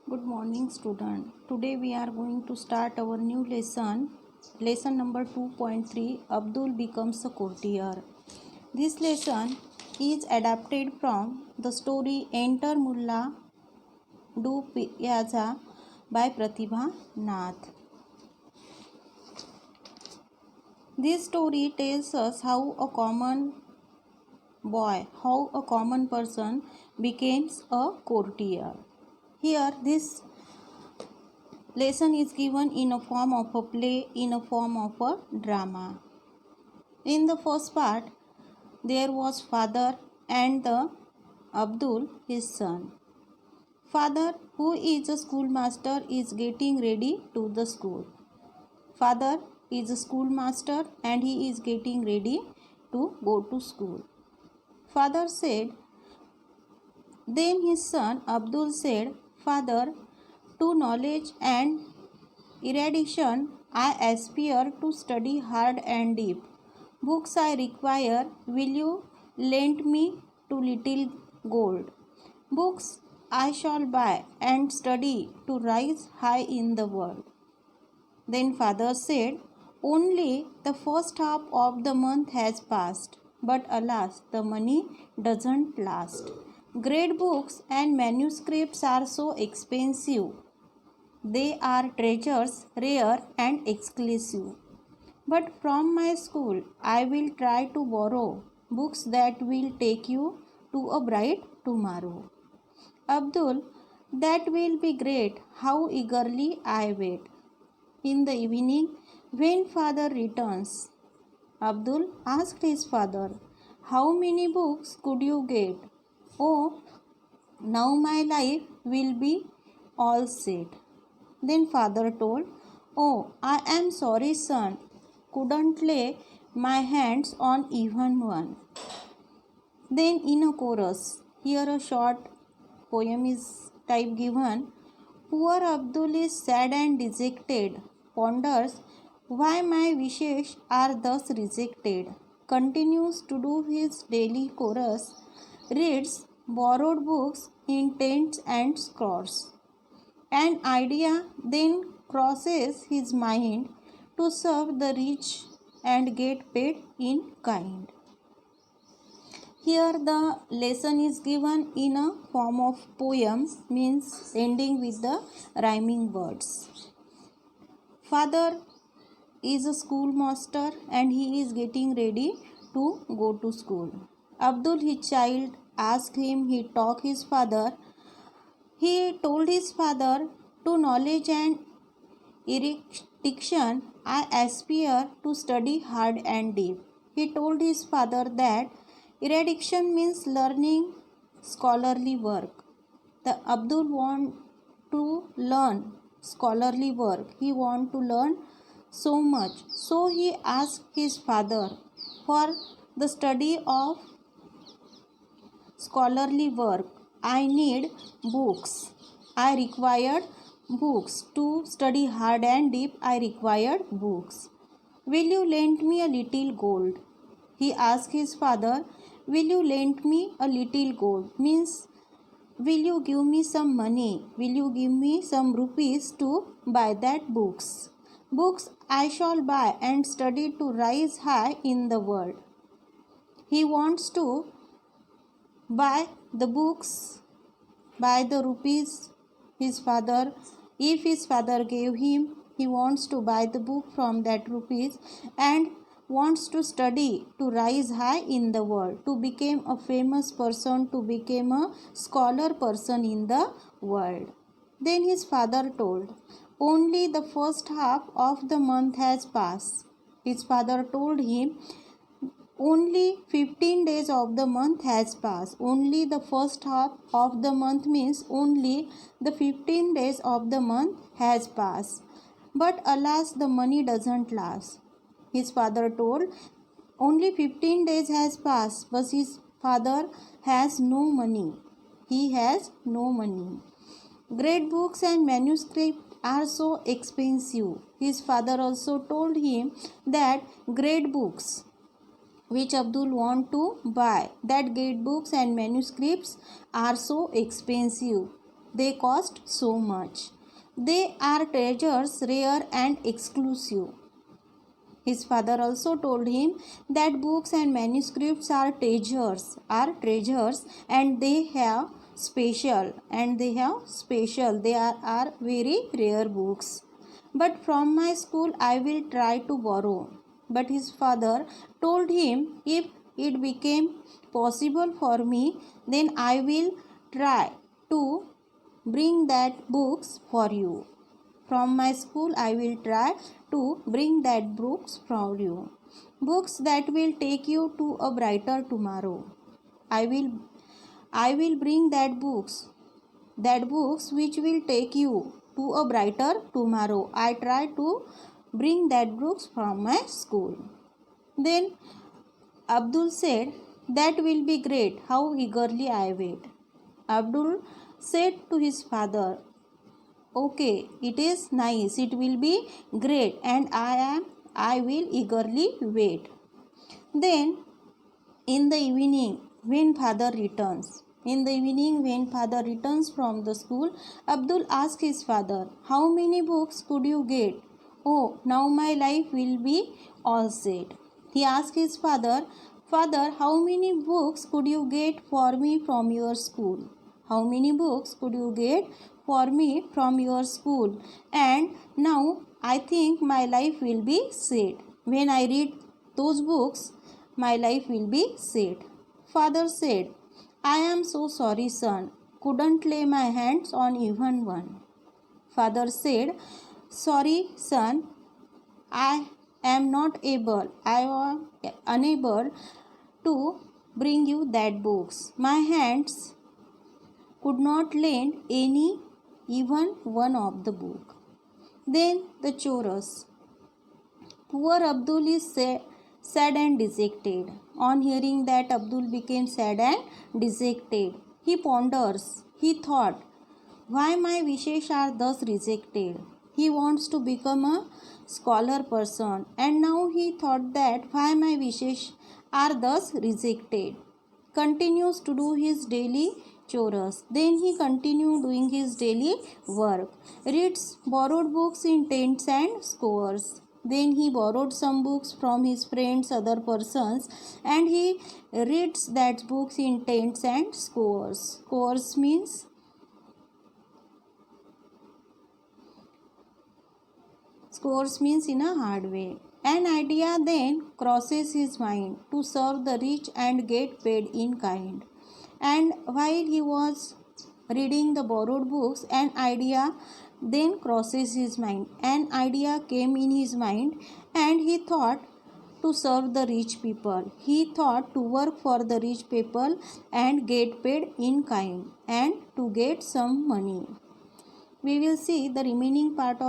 Good morning, student. Today we are going to start our new lesson number 2.3. Abdul becomes a courtier. This lesson is adapted from the story Enter Mullah Do Piazza by Pratibha Nath. This story tells us how a common person becomes a courtier. Here, this lesson is given in a form of a play, in a form of a drama. In the first part, there was father and the Abdul, his son. Father, who is a schoolmaster, is getting ready to the school. Father is a schoolmaster and he is getting ready to go to school. Father said, then his son Abdul said, Father, to knowledge and erudition I aspire to study hard and deep. Books I require, will you lend me to little gold? Books I shall buy and study to rise high in the world. Then father said, only the first half of the month has passed, but alas, the money doesn't last. Great books and manuscripts are so expensive. They are treasures, rare and exclusive. But from my school, I will try to borrow books that will take you to a bright tomorrow. Abdul, that will be great. How eagerly I wait. In the evening, when father returns, Abdul asked his father, how many books could you get? Oh, now my life will be all set. Then father told, oh, I am sorry, son, couldn't lay my hands on even one. Then in a chorus, here a short poem is type given. Poor Abdul is sad and dejected, ponders why my wishes are thus rejected, continues to do his daily chorus, reads borrowed books in tents and scores. An idea then crosses his mind to serve the rich and get paid in kind. Here the lesson is given in a form of poem, means ending with the rhyming words. Father is a schoolmaster and he is getting ready to go to school. Abdul, his child, asked him, he talked his father. He told his father, to knowledge and erudition I aspire to study hard and deep. He told his father that erudition means learning scholarly work. The Abdul want to learn scholarly work. He want to learn so much. So he asked his father for the study of scholarly work. I need books. I required books. To study hard and deep, I required books. Will you lend me a little gold? He asked his father, will you lend me a little gold? Means, will you give me some money? Will you give me some rupees to buy that books? Books I shall buy and study to rise high in the world. He wants to buy the books by the rupees his father, if his father gave him, he wants to buy the book from that rupees and wants to study to rise high in the world, to become a famous person, to become a scholar person in the world. Then his father told, only the first half of the month has passed. His father told him, only 15 days of the month has passed. Only the first half of the month means only the 15 days of the month has passed. But alas, the money doesn't last. His father told, only 15 days has passed, but his father has no money. He has no money. Great books and manuscripts are so expensive. His father also told him that great books which Abdul want to buy, that great books and manuscripts are so expensive. They cost so much. They are treasures rare and exclusive. His father also told him that books and manuscripts are treasures, and they are are very rare books. But from my school I will try to borrow. But his father told him, if it became possible for me, then I will try to bring that books for you. From my school I will try to bring that books for you. Books that will take you to a brighter tomorrow. I will bring that books which will take you to a brighter tomorrow. I try to bring that books from my school. Then Abdul said, that will be great. How eagerly I wait. Abdul said to his father, okay, it is nice. It will be great, and I will eagerly wait. Then in the evening when father returns from the school, Abdul asked his father, how many books could you get? Oh, now my life will be all set. He asked his father, father, how many books could you get for me from your school? How many books could you get for me from your school? And now I think my life will be set. When I read those books, my life will be set. Father said, I am so sorry, son. Couldn't lay my hands on even one. Father said, sorry, son. I am unable to bring you that books. My hands could not lend even one of the book. Then the chorus. Poor Abdul is sad and dejected. On hearing that, Abdul became sad and dejected. He ponders. He thought, why my wishes are thus rejected? He wants to become a scholar person, and now he thought that why my wishes are thus rejected. Continues to do his daily chores. Then he continued doing his daily work. Reads borrowed books in tens and scores. Then he borrowed some books from his friends, other persons, and he reads that books in tens and scores. Scores means in a hard way. An idea then crosses his mind to serve the rich and get paid in kind. And while he was reading the borrowed books, an idea then crosses his mind. An idea came in his mind, and he thought to serve the rich people. He thought to work for the rich people and get paid in kind and to get some money. We will see the remaining part of